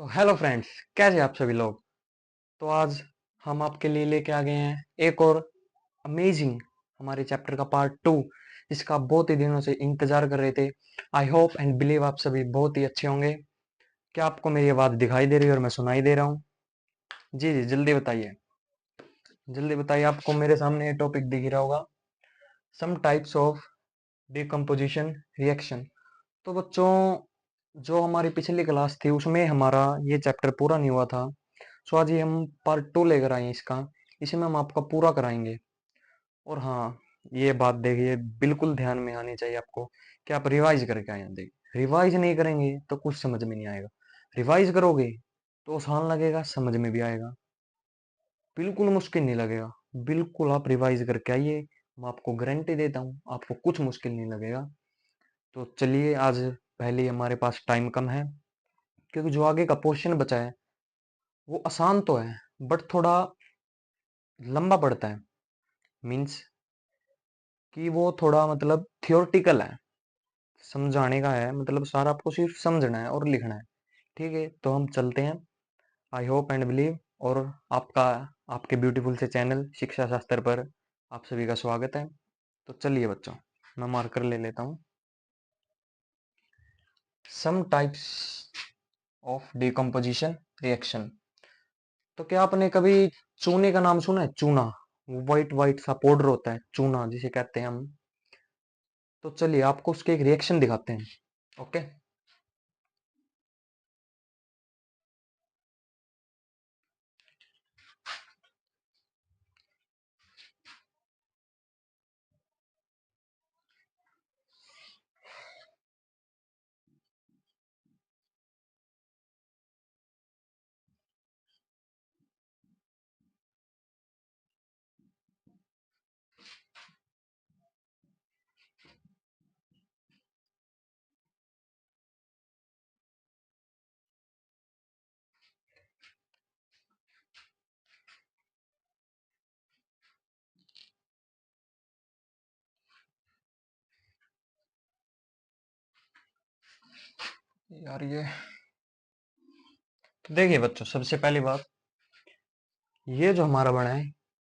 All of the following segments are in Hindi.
तो हेलो फ्रेंड्स, कैसे आप सभी लोग। तो आज हम आपके लिए लेके आ गए हैं एक और अमेजिंग हमारे चैप्टर का पार्ट 2, जिसका आप बहुत ही दिनों से इंतजार कर रहे थे। आई होप एंड बिलीव आप सभी बहुत ही अच्छे होंगे। क्या आपको मेरी आवाज़ दिखाई दे रही है और मैं सुनाई दे रहा हूँ? जी जी, जल्दी बताइए। जल्दी बताइए, आपको मेरे सामने ये टॉपिक दिख रहा होगा, some types of decomposition reaction. तो बच्चों, जो हमारी पिछली क्लास थी उसमें हमारा ये चैप्टर पूरा नहीं हुआ था। सो आज ये हम पार्ट 2 लेकर आए हैं इसका। इसमें हम आपका पूरा कराएंगे। और हाँ, ये बात देखिए, बिल्कुल ध्यान में आनी चाहिए आपको कि आप रिवाइज करके आए हैं। देखिए, रिवाइज नहीं करेंगे तो कुछ समझ में नहीं आएगा। रिवाइज करोगे तो आसान लगेगा, समझ में भी आएगा। बिल्कुल मुश्किल नहीं लगेगा। बिल्कुल आप रिवाइज करके आइए, मैं आपको गारंटी देता हूँ आपको कुछ मुश्किल नहीं लगेगा। तो चलिए, आज पहले हमारे पास टाइम कम है, क्योंकि जो आगे का पोर्शन बचा है वो आसान तो है, बट थोड़ा लंबा पड़ता है। मीन्स कि वो थोड़ा मतलब थियोरटिकल है, समझाने का है, मतलब सारा आपको सिर्फ समझना है और लिखना है। ठीक है, तो हम चलते हैं। I hope and believe. और आपका आपके ब्यूटीफुल से चैनल शिक्षा शास्त्र पर आप सभी का स्वागत है। तो चलिए बच्चों, मैं मार्कर ले लेता हूँ। Some types of decomposition reaction. तो क्या आपने कभी चूने का नाम सुना है? चूना, व्हाइट व्हाइट सा पाउडर होता है, चूना जिसे कहते हैं हम। तो चलिए आपको उसके एक रिएक्शन दिखाते हैं। ओके। यार ये देखिए बच्चों, सबसे पहली बात, ये जो हमारा बना है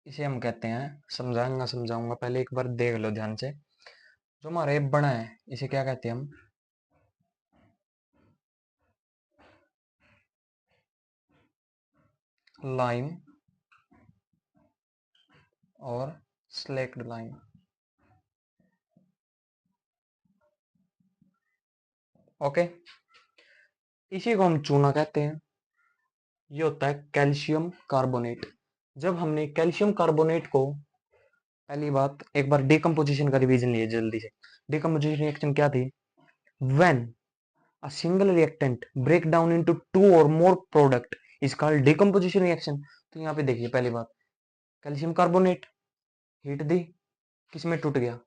इसे हम कहते हैं, समझाऊंगा, पहले एक बार देख लो ध्यान से। जो हमारा ये बना है इसे क्या कहते हैं हम? लाइम और स्लेक्ड लाइम। ओके, इसी को हम चूना कहते हैं। ये होता है कैल्शियम कार्बोनेट। जब हमने कैल्शियम कार्बोनेट को, पहली बात एक बार डिकम्पोजिशन का रिवीजन लिए जल्दी से। डिकम्पोजिशन रिएक्शन क्या थी? When a single reactant break down into two or more product is called decomposition reaction। तो यहाँ पे देखिए, पहली बात, कैल्शियम कार्बोनेट, हीट दी, किसमें टूट गया?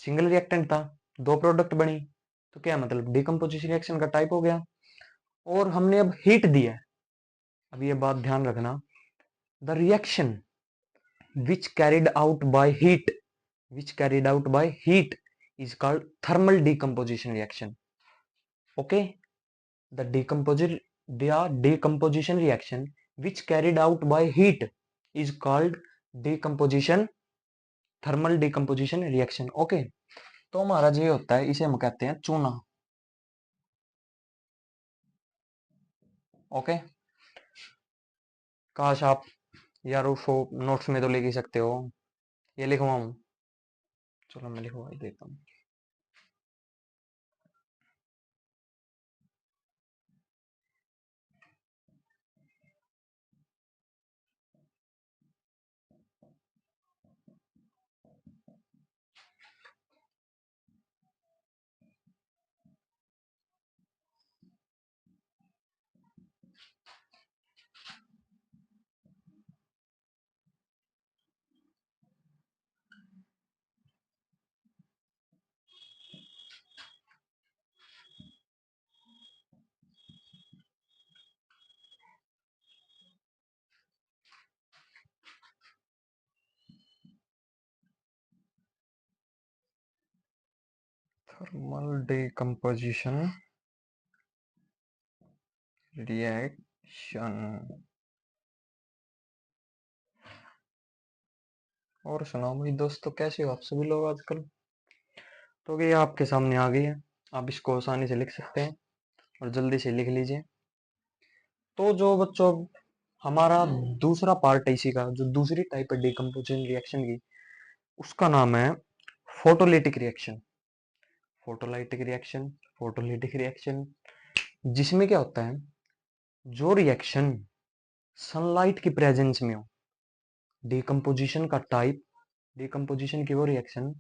सिंगल रिएक्टेंट था, दो प्रोडक्ट बनी। तो क्या मतलब, डिकम्पोजिशन रिएक्शन का टाइप हो गया। और हमने अब हीट दिया है। अब ये बात ध्यान रखना, the reaction which carried out by heat, which carried out by heat is called thermal decomposition reaction। Okay, the decomposition reaction which carried out by heat is called decomposition thermal decomposition reaction। Okay, तो हमारा जो होता है इसे हम कहते हैं चूना। ओके, काश आप यार उसको नोट्स में तो लिख ही सकते हो। ये लिखवाऊं? चलो मैं लिखवा ही देता हूँ। Thermal decomposition reaction. और सुनाओ भाई दोस्तों, कैसे हो आप सभी लोग आजकल। तो ये आपके सामने आ गई है, आप इसको आसानी से लिख सकते हैं और जल्दी से लिख लीजिए। तो जो बच्चों हमारा दूसरा पार्ट है इसी का, जो दूसरी टाइप है डिकम्पोजिशन रिएक्शन की, उसका नाम है photolytic reaction. Photolytic reaction, photolytic reaction, जिसमें क्या होता है, जो रिएक्शन सनलाइट की प्रेजेंस में हो, डिकम्पोजिशन का टाइप, डिकम्पोजिशन की वो रिएक्शन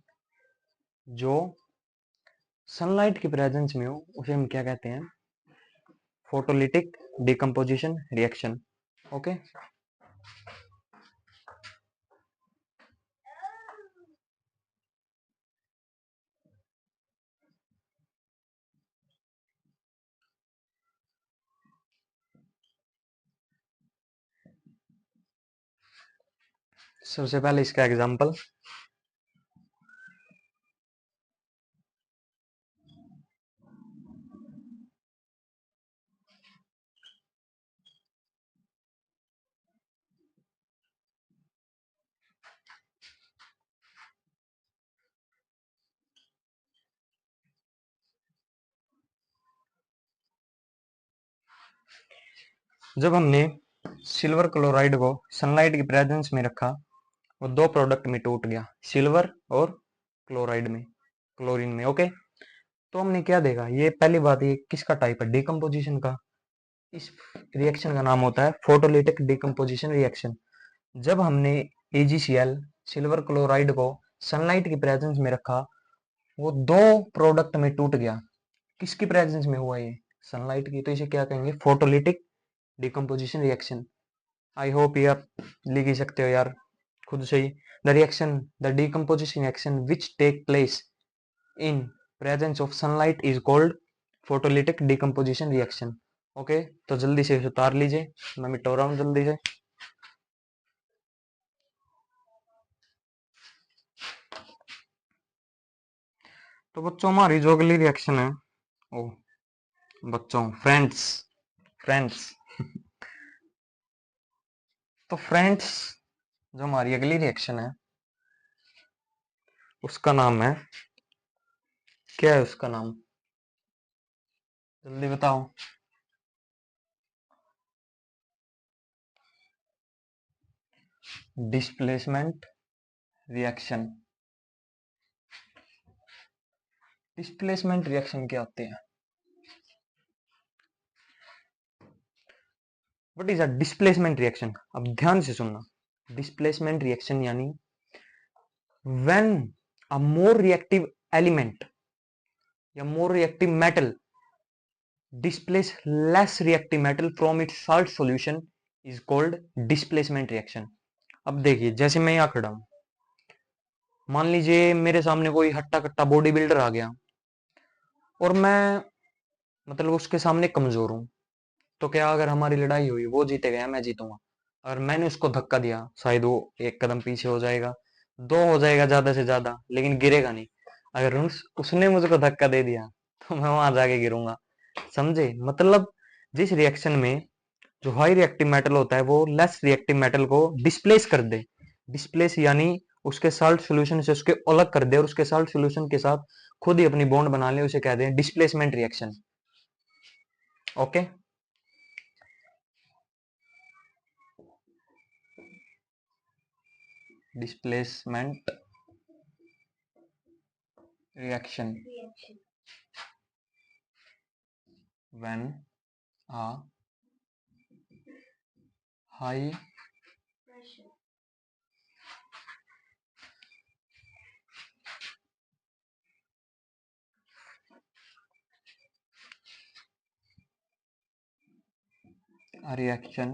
जो सनलाइट की प्रेजेंस में हो, उसे हम क्या कहते हैं, फोटोलिटिक डिकम्पोजिशन रिएक्शन। ओके। सबसे पहले इसका एग्जांपल, जब हमने सिल्वर क्लोराइड को सनलाइट की प्रेजेंस में रखा, वो दो प्रोडक्ट में टूट गया, सिल्वर और क्लोराइड में, क्लोरीन में। ओके। तो हमने क्या देखा, ये पहली बात, ये किसका टाइप है, डिकम्पोजिशन का। इस रिएक्शन का नाम होता है फोटोलिटिक डिकम्पोजिशन रिएक्शन। जब हमने AgCl सिल्वर क्लोराइड को सनलाइट की प्रेजेंस में रखा, वो दो प्रोडक्ट में टूट गया। किसकी प्रेजेंस में हुआ ये, सनलाइट की, तो इसे क्या कहेंगे, photolytic decomposition reaction. I hope ये आप लिख ही सकते हो यार खुद से ही। The reaction, the decomposition reaction which take place in presence of sunlight is called photolytic decomposition reaction. Okay. तो जल्दी से इसे उतार लीजिए, मैं मिटा रहा हूँ जल्दी से। तो बच्चों हमारी जो अगली रिएक्शन है, ओ बच्चों, फ्रेंड्स, फ्रेंड्स तो फ्रेंड्स, जो हमारी अगली रिएक्शन है, उसका नाम है, क्या है उसका नाम, जल्दी बताओ। Displacement reaction. डिस्प्लेसमेंट रिएक्शन क्या होते हैं, what is a displacement reaction. अब ध्यान से सुनना, डिस्प्लेसमेंट रिएक्शन यानी when a more reactive element या more reactive metal displace less reactive metal from its salt solution is called displacement reaction। अब देखिए, जैसे मैं यहाँ खड़ा हूं, मान लीजिए मेरे सामने कोई हट्टा कट्टा बॉडी बिल्डर आ गया और मैं मतलब उसके सामने कमजोर हूं, तो क्या अगर हमारी लड़ाई हुई, वो जीतेगा या मैं जीतूंगा। अगर मैंने उसको धक्का दिया, शायद वो एक कदम पीछे हो जाएगा, दो हो जाएगा ज्यादा से ज्यादा, लेकिन गिरेगा नहीं। अगर उसने मुझको धक्का दे दिया तो मैं वहां जाके गिरूंगा। समझे मतलब, जिस रिएक्शन में जो हाई रिएक्टिव मेटल होता है वो लेस रिएक्टिव मेटल को डिस्प्लेस कर दे, डिस्प्लेस यानी उसके साल्ट सॉल्यूशन से उसके अलग कर दे और उसके साल्ट सॉल्यूशन के साथ खुद ही अपनी बॉन्ड बना ले, उसे कहते हैं displacement reaction. Okay. Displacement reaction, when a high reaction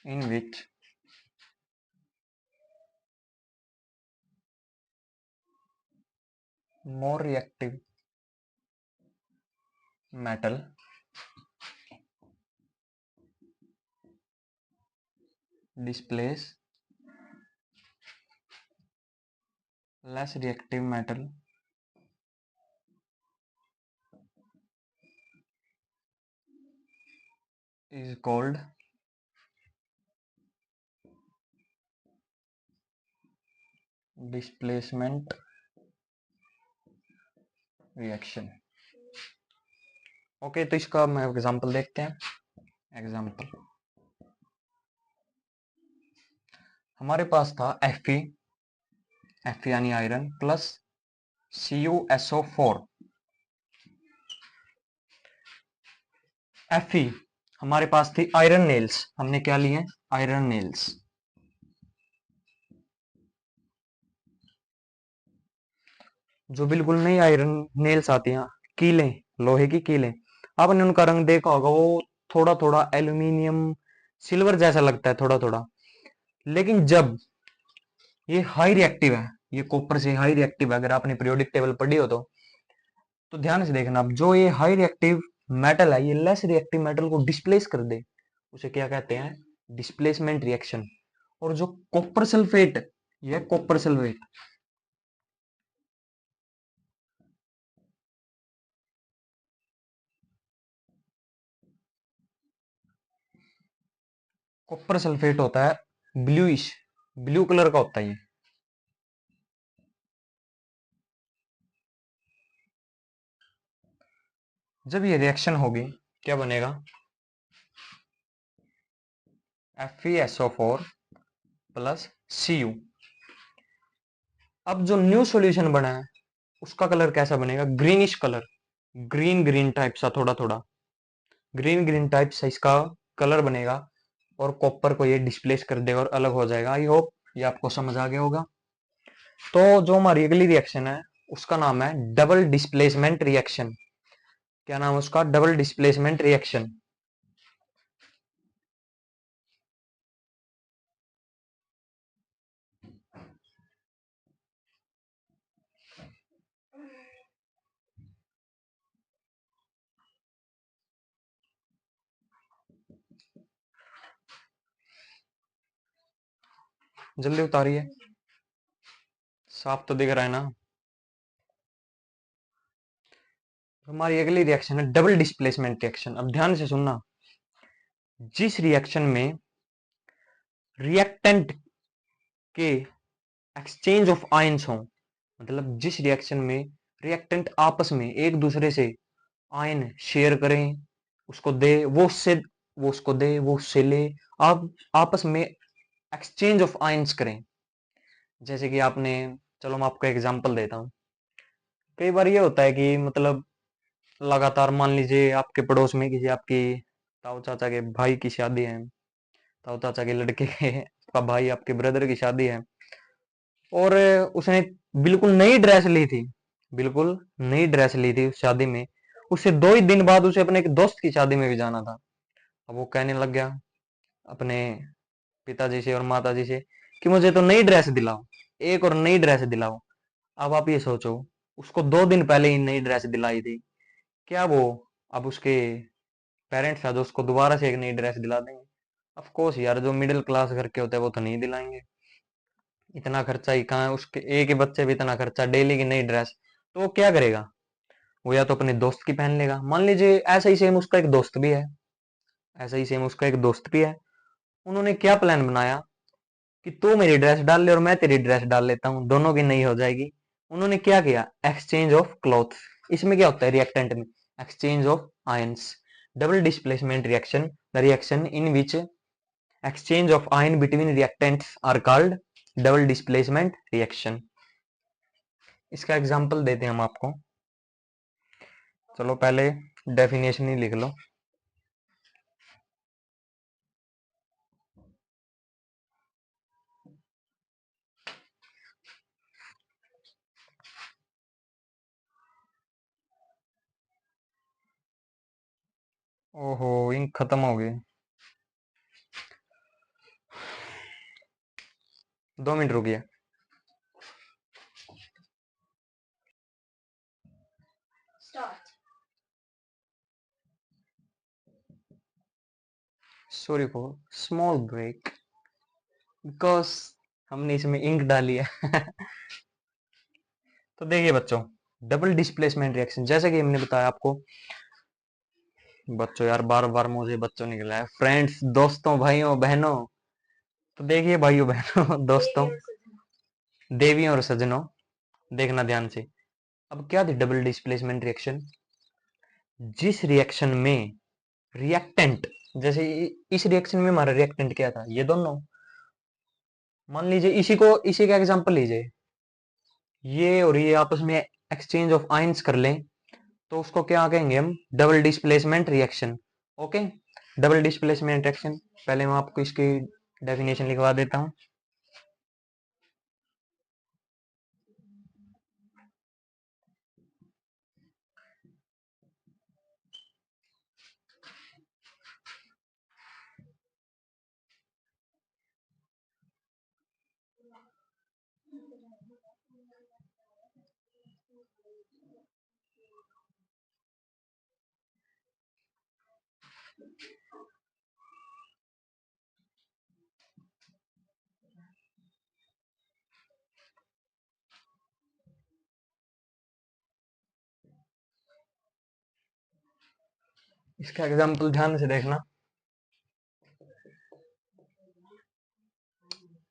in which more reactive metal displace less reactive metal is called displacement reaction. Okay, तो इसका हम एग्जांपल देखते हैं। एग्जांपल, हमारे पास था Fe यानी आयरन प्लस CuSO4। Fe हमारे पास थी आयरन नेल्स, हमने क्या लिए? Iron nails. जो बिल्कुल नई आयरन नेल्स आती हैं, कीलें, लोहे की कीलें, आपने उनका रंग देखा होगा, वो थोड़ा थोड़ा एल्यूमिनियम सिल्वर जैसा लगता है, थोड़ा थोड़ा। लेकिन जब ये हाई रिएक्टिव है, ये कॉपर से हाई रिएक्टिव है, अगर आपने पीरियोडिक टेबल पढ़ी हो तो ध्यान से देखना। अब जो ये हाई रिएक्टिव मेटल है, ये लेस रिएक्टिव मेटल को डिस्प्लेस कर दे, उसे क्या कहते हैं? Displacement reaction. और जो कॉपर सल्फेट, ये कॉपर सल्फेट, कॉपर सल्फेट होता है ब्लूइश, ब्लू कलर का होता है ये। जब ये रिएक्शन होगी, क्या बनेगा? FeSO4 plus Cu। अब जो न्यू सॉल्यूशन बना है, उसका कलर कैसा बनेगा? Greenish colour, green green type सा, थोड़ा थोड़ा ग्रीन ग्रीन टाइप सा इसका कलर बनेगा, और कॉपर को ये डिस्प्लेस कर देगा और अलग हो जाएगा। आई होप ये आपको समझ आ गया होगा। तो जो हमारी अगली रिएक्शन है, उसका नाम है डबल डिस्प्लेसमेंट रिएक्शन। क्या नाम है उसका? Double displacement reaction. जल्दी उतारिए, साफ तो दिख रहा है ना? हमारी अगली रिएक्शन है डबल डिस्प्लेसमेंट रिएक्शन। अब ध्यान से सुनना। जिस रिएक्शन में रिएक्टेंट के एक्सचेंज ऑफ आयंस हो, मतलब जिस रिएक्शन में रिएक्टेंट आपस में एक दूसरे से आयन शेयर करें, उसको दे, वो उससे, वो उसको दे, वो उससे ले, आप आपस में एक्सचेंज ऑफ आयंस करें। जैसे कि आपने, चलो मैं आपको एग्जांपल देता हूँ। कई बार ये होता है कि मतलब लगातार, मान लीजिए आपके पड़ोस में किसी आपकी ताऊ चाचा के भाई की शादी है, ताऊ चाचा के लड़के के का भाई, आपके ब्रदर की शादी है, और उसने बिल्कुल नई ड्रेस ली थी, बिल्कुल नई ड्रेस ली थी उस शादी में। उससे 2 ही दिन बाद उसे अपने एक दोस्त की शादी में भी जाना था। अब वो कहने लग गया अपने पिताजी से और माताजी से कि मुझे तो नई ड्रेस दिलाओ, एक और नई ड्रेस दिलाओ। अब आप ये सोचो, उसको 2 दिन पहले ही नई ड्रेस दिलाई थी, क्या वो अब उसके पेरेंट्स है जो उसको दोबारा से एक नई ड्रेस दिला देंगे? ऑफ कोर्स यार, जो मिडिल क्लास घर के होते हैं वो तो नहीं दिलाएंगे। इतना खर्चा ही कहाँ है, उसके एक ही बच्चे भी इतना खर्चा, डेली की नई ड्रेस, तो वो क्या करेगा? वो या तो अपने दोस्त की पहन लेगा। मान लीजिए ऐसा ही सेम उसका एक दोस्त भी है, ऐसा ही सेम उसका एक दोस्त भी है। उन्होंने क्या प्लान बनाया कि तू मेरी ड्रेस डाल ले और मैं तेरी ड्रेस डाल लेता हूँ, दोनों की नई हो जाएगी। उन्होंने क्या किया? Exchange of cloth. इसमें क्या होता है रिएक्टेंट में? Exchange of ions. Double displacement reaction, the reaction in which exchange of ion between reactants are called double displacement reaction। इसका एग्जांपल देते हैं हम आपको। चलो पहले डेफिनेशन ही लिख लो। ओहो, इंक खत्म हो गई। 2 मिनट रुकिए। Sorry for small break, because हमने इसमें इंक डाली है। तो देखिए बच्चों, डबल डिस्प्लेसमेंट रिएक्शन, जैसे कि हमने बताया आपको, बच्चों यार, बार बार मुझे बच्चों निकला है। फ्रेंड्स, दोस्तों, भाइयों बहनों, तो देखिए भाइयों बहनों दोस्तों, देवियों और सज्जनों, देखना ध्यान से। अब क्या थी डबल डिस्प्लेसमेंट रिएक्शन? जिस रिएक्शन में रिएक्टेंट, जैसे इस रिएक्शन में हमारा रिएक्टेंट क्या था, ये दोनों, मान लीजिए इसी का एग्जांपल लीजिए, ये और ये आपस में एक्सचेंज ऑफ आयंस कर लें, तो उसको क्या कहेंगे हम? Double displacement reaction. Okay, double displacement reaction. पहले मैं आपको इसकी डेफिनेशन लिखवा देता हूं। इसका एग्जांपल ध्यान से देखना।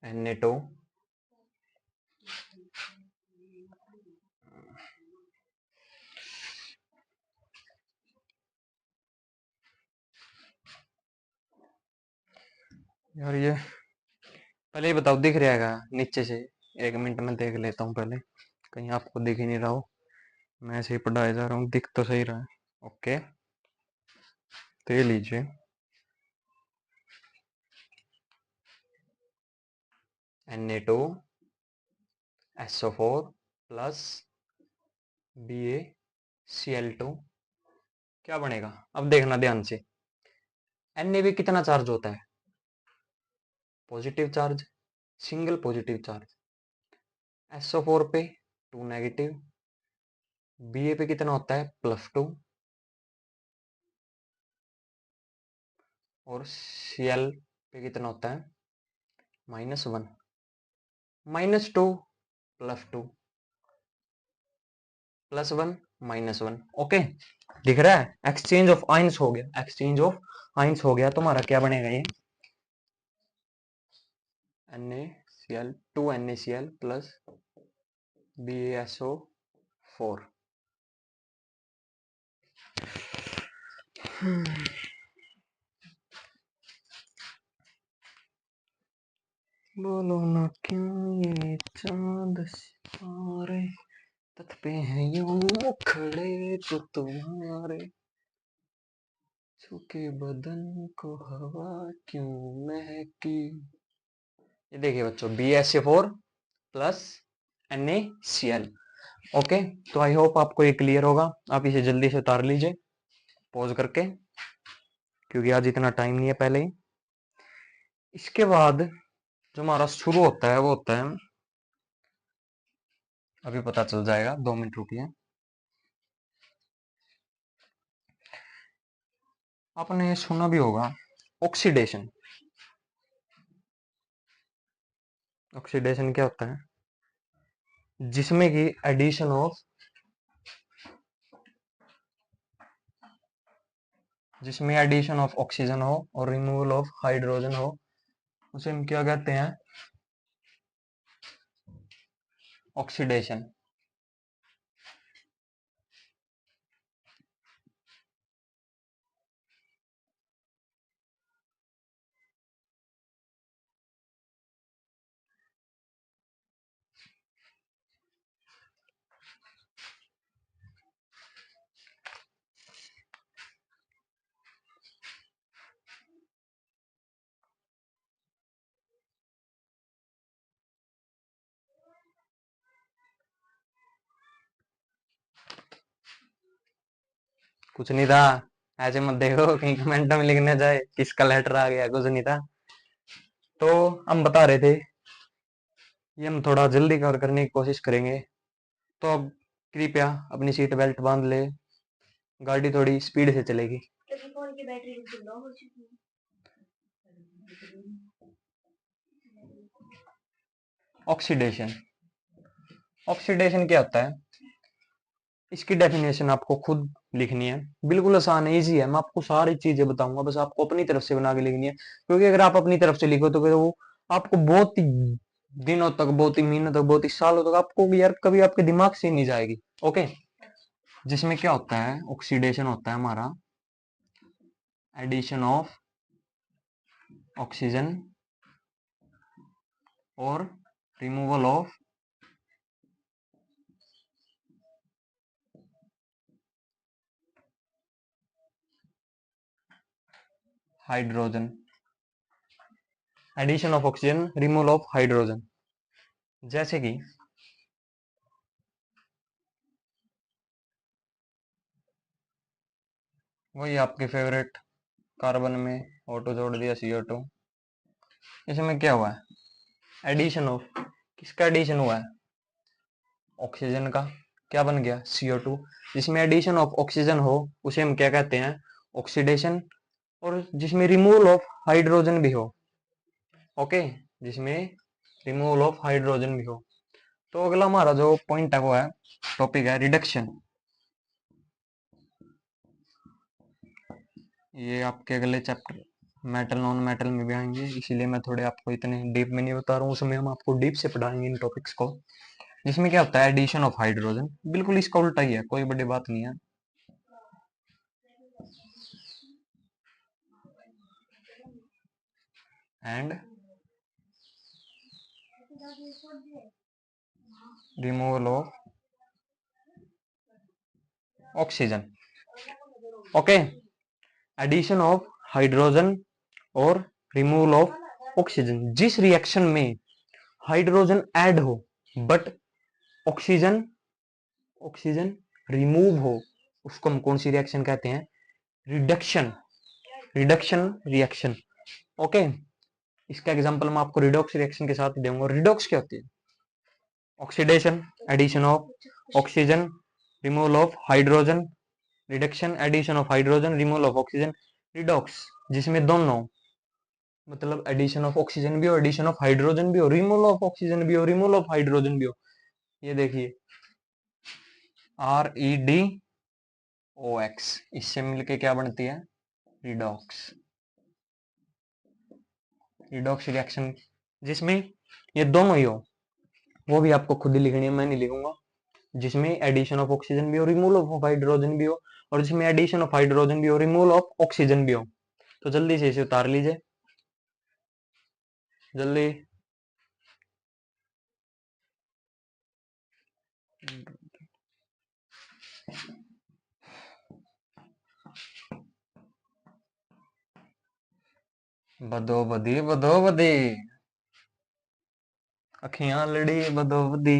Na2 यार, ये पहले ही बताओ, दिख रहेगा नीचे से? एक मिनट में देख लेता हूँ पहले, कहीं आपको दिख ही नहीं रहा हो। मैं ऐसे ही पढ़ाए जा रहा हूँ, दिख तो सही रहा है। ओके, तो ये लीजिए, Na2 SO4 प्लस BaCl2, क्या बनेगा? अब देखना ध्यान से। Na पे कितना चार्ज होता है? Positive charge, single positive charge. SO4 पे 2 नेगेटिव। Ba पे कितना होता है? +2। और Cl पे कितना होता है? -1। -2 +2 +1 -1। ओके, दिख रहा है? एक्सचेंज ऑफ आयंस हो गया, एक्सचेंज ऑफ आयंस हो गया, तो हमारा क्या बनेगा? ये NaCl 2 NaCl प्लस BaSO4। बोलो ना क्यों ये चांद सितारे तख्त पे हैं यूं मुखड़े तो तुम्हारे, छूके बदन को हवा क्यों महकी। ये देखिए बच्चों, BaSO4 प्लस NaCl। ओके, तो आई होप आपको ये क्लियर होगा। आप इसे जल्दी से उतार लीजिए पॉज करके, क्योंकि आज इतना टाइम नहीं है पहले ही। इसके बाद जो हमारा शुरू होता है वो होता है, अभी पता चल जाएगा, 2 मिनट रुकिए। आपने सुना भी होगा ऑक्सीडेशन। ऑक्सीडेशन क्या होता है? जिसमें कि एडिशन ऑफ ऑक्सीजन हो और रिमूवल ऑफ हाइड्रोजन हो, उसे हम क्या कहते हैं? ऑक्सीडेशन। कुछ नहीं था, ऐसे मत देखो कहीं कमेंट में लिखने जाए किसका लेटर आ गया, कुछ नहीं था। तो हम बता रहे थे, ये हम थोड़ा जल्दी कवर करने की कोशिश करेंगे, तो अब कृपया अपनी सीट बेल्ट बांध ले, गाड़ी थोड़ी स्पीड से चलेगी। फोन की बैटरी लो हो चुकी है। ऑक्सीडेशन, ऑक्सीडेशन क्या होता है? इसकी डेफिनेशन आपको खुद लिखनी है। बिल्कुल आसान है, इजी है। मैं आपको सारी चीजें बताऊंगा, बस आपको अपनी तरफ से बना के लिखनी है, क्योंकि अगर आप अपनी तरफ से लिखो तो फिर वो आपको बहुत ही दिनों तक, बहुत ही महीनों तक, बहुत ही सालों तक आपको यार कभी आपके दिमाग से नहीं जाएगी। ओके। जिसमें क्या होता है, ऑक्सीडेशन होता है हमारा, एडिशन ऑफ ऑक्सीजन और removal of hydrogen. Addition of oxygen, removal of hydrogen. जैसे कि वही आपके फेवरेट कार्बन में O2 जोड़ दिया, CO2। इसमें क्या हुआ है, एडिशन ऑफ, किसका एडिशन हुआ है, ऑक्सीजन का। क्या बन गया, CO2। जिसमें एडिशन ऑफ ऑक्सीजन हो उसे हम क्या कहते हैं, ऑक्सीडेशन। और जिसमें रिमूवल ऑफ हाइड्रोजन भी हो, ओके, जिसमें रिमूवल ऑफ हाइड्रोजन भी हो। तो अगला हमारा जो पॉइंट है वो है, टॉपिक है रिडक्शन। ये आपके अगले चैप्टर मेटल नॉन मेटल में भी आएंगे, इसीलिए मैं थोड़े आपको इतने डीप में नहीं बता रहा हूँ, उसमें हम आपको डीप से पढ़ाएंगे इन टॉपिक्स को। जिसमें क्या होता है, एडिशन ऑफ हाइड्रोजन, बिल्कुल इसका उल्टा ही है, कोई बड़ी बात नहीं है। And removal of oxygen. Okay. Addition of hydrogen और रिमूवल ऑफ ऑक्सीजन, जिस रिएक्शन में हाइड्रोजन ऐड हो बट ऑक्सीजन ऑक्सीजन रिमूव हो, उसको हम कौन सी रिएक्शन कहते हैं, रिडक्शन। Reduction reaction. ओके। इसका एग्जांपल मैं आपको रिडॉक्स रिएक्शन के साथ दूंगा। रिडॉक्स क्या होती है, oxidation, addition of oxygen, removal of hydrogen. Reduction, addition of hydrogen, removal of oxygen. Redox, जिसमें दोनों, मतलब एडिशन ऑफ ऑक्सीजन भी हो, एडिशन ऑफ हाइड्रोजन भी हो, रिमूवल ऑफ ऑक्सीजन भी हो, रिमूवल ऑफ हाइड्रोजन भी हो। ये देखिए, REDOX, इससे मिलके क्या बनती है, रिडॉक्स। रिडॉक्स रिएक्शन जिसमें ये दोनों ही हो, वो भी आपको खुद ही लिखनी है, मैं नहीं लिखूंगा। जिसमें एडिशन ऑफ ऑक्सीजन भी हो, रिमूवल ऑफ हाइड्रोजन भी हो, और जिसमें एडिशन ऑफ हाइड्रोजन भी हो, रिमूवल ऑफ ऑक्सीजन भी हो। तो जल्दी से इसे उतार लीजिए, जल्दी। बदो बदी बदो बदी, अखियां लड़ी बदो बदी।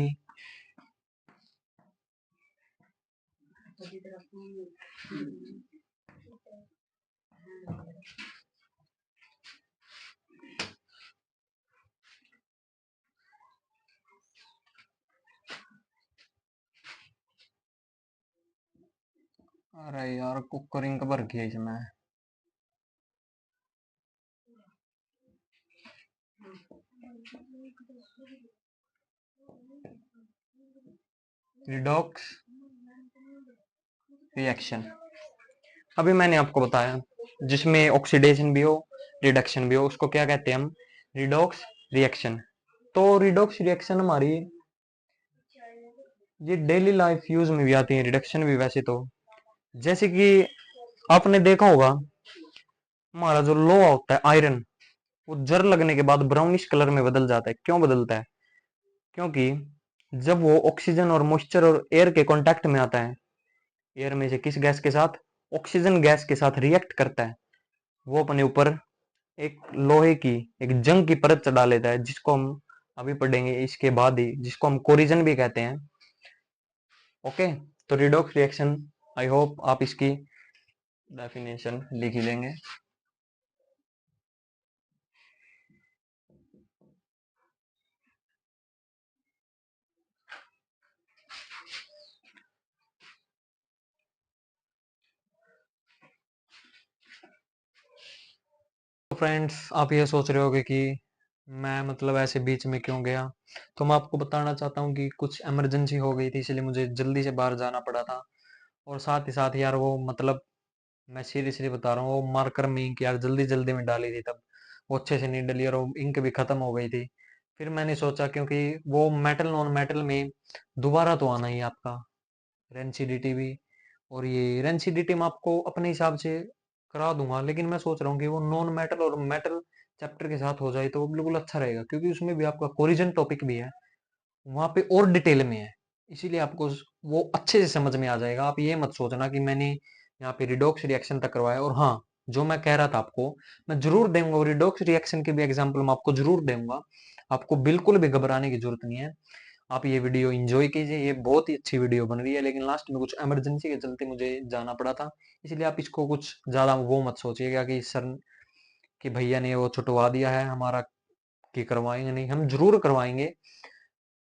अरे यार, कुकरिंग कब रखी है इसमें। रिडॉक्स रिएक्शन, अभी मैंने आपको बताया, जिसमें ऑक्सीडेशन भी हो, रिडक्शन भी हो, उसको क्या कहते हैं हम, रिडॉक्स रिएक्शन। तो रिडॉक्स रिएक्शन हमारी ये डेली लाइफ यूज में भी आती है, रिडक्शन भी। वैसे तो जैसे कि आपने देखा होगा, हमारा जो लोहा होता है आयरन, वो जर लगने के बाद ब्राउनिश कलर में बदल जाता है। क्यों बदलता है, क्योंकि जब वो ऑक्सीजन और मॉइस्चर और एयर के कांटेक्ट में आता है, एयर में से किस गैस के साथ, ऑक्सीजन गैस के साथ रिएक्ट करता है, वो अपने ऊपर एक लोहे की, एक जंग की परत चढ़ा लेता है, जिसको हम अभी पढ़ेंगे इसके बाद ही, जिसको हम कोरिजन भी कहते हैं। ओके। तो रिडॉक्स रिएक्शन, आई होप आप इसकी डेफिनेशन लिख ही लेंगे। तो फ्रेंड्स, आप ये सोच रहे होगे कि मैं मतलब ऐसे बीच में क्यों गया, तो मैं आपको बताना चाहता हूँ कि कुछ इमरजेंसी हो गई थी, इसलिए मुझे जल्दी से बाहर जाना पड़ा था। और साथ ही साथ यार वो मतलब मैं सीरियसली बता रहा हूँ, वो मार्कर में इंक यार जल्दी जल्दी में डाली थी तब, वो अच्छे से नहीं डली और वो इंक भी खत्म हो गई थी। फिर मैंने सोचा क्योंकि वो मेटल नॉन मेटल में दोबारा तो आना ही है आपका रेनसीडीटी भी, और ये रेनसीडीटी मैं आपको अपने हिसाब से करा दूंगा, लेकिन मैं सोच रहा हूँ कि वो नॉन मेटल और मेटल चैप्टर के साथ हो जाए तो वो बिल्कुल अच्छा रहेगा, क्योंकि उसमें भी आपका कोरिजन टॉपिक भी है, वहां पे और डिटेल में है, इसीलिए आपको वो अच्छे से समझ में आ जाएगा। आप ये मत सोचना कि मैंने यहाँ पे रिडॉक्स रिएक्शन तक करवाया। और हाँ, जो मैं कह रहा था आपको, मैं जरूर दूंगा वो रिडॉक्स रिएक्शन के भी एग्जाम्पल मैं आपको जरूर दूंगा, आपको बिल्कुल भी घबराने की जरूरत नहीं है। आप ये वीडियो एंजॉय कीजिए, ये बहुत ही अच्छी वीडियो बन रही है, लेकिन लास्ट में कुछ इमरजेंसी के चलते मुझे जाना पड़ा था, इसलिए आप इसको कुछ ज्यादा वो मत सोचिएगा कि सर कि भैया ने वो छुटवा दिया है हमारा, कि करवाएंगे नहीं, हम जरूर करवाएंगे।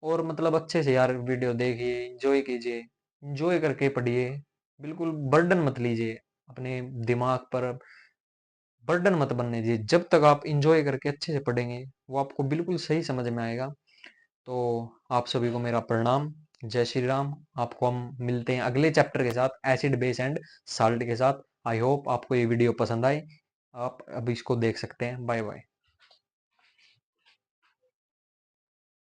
और मतलब अच्छे से यार वीडियो देखिए, एंजॉय कीजिए, एंजॉय करके पढ़िए, बिल्कुल बर्डन मत लीजिए अपने दिमाग पर, बर्डन मत बनने दीजिए। जब तक आप एंजॉय करके अच्छे से पढ़ेंगे वो आपको बिल्कुल सही समझ में आएगा। तो आप सभी को मेरा प्रणाम, जय श्री राम। आपको हम मिलते हैं अगले चैप्टर के साथ, एसिड बेस एंड साल्ट के साथ। आई होप आपको ये वीडियो पसंद आई, आप अब इसको देख सकते हैं। Bye bye.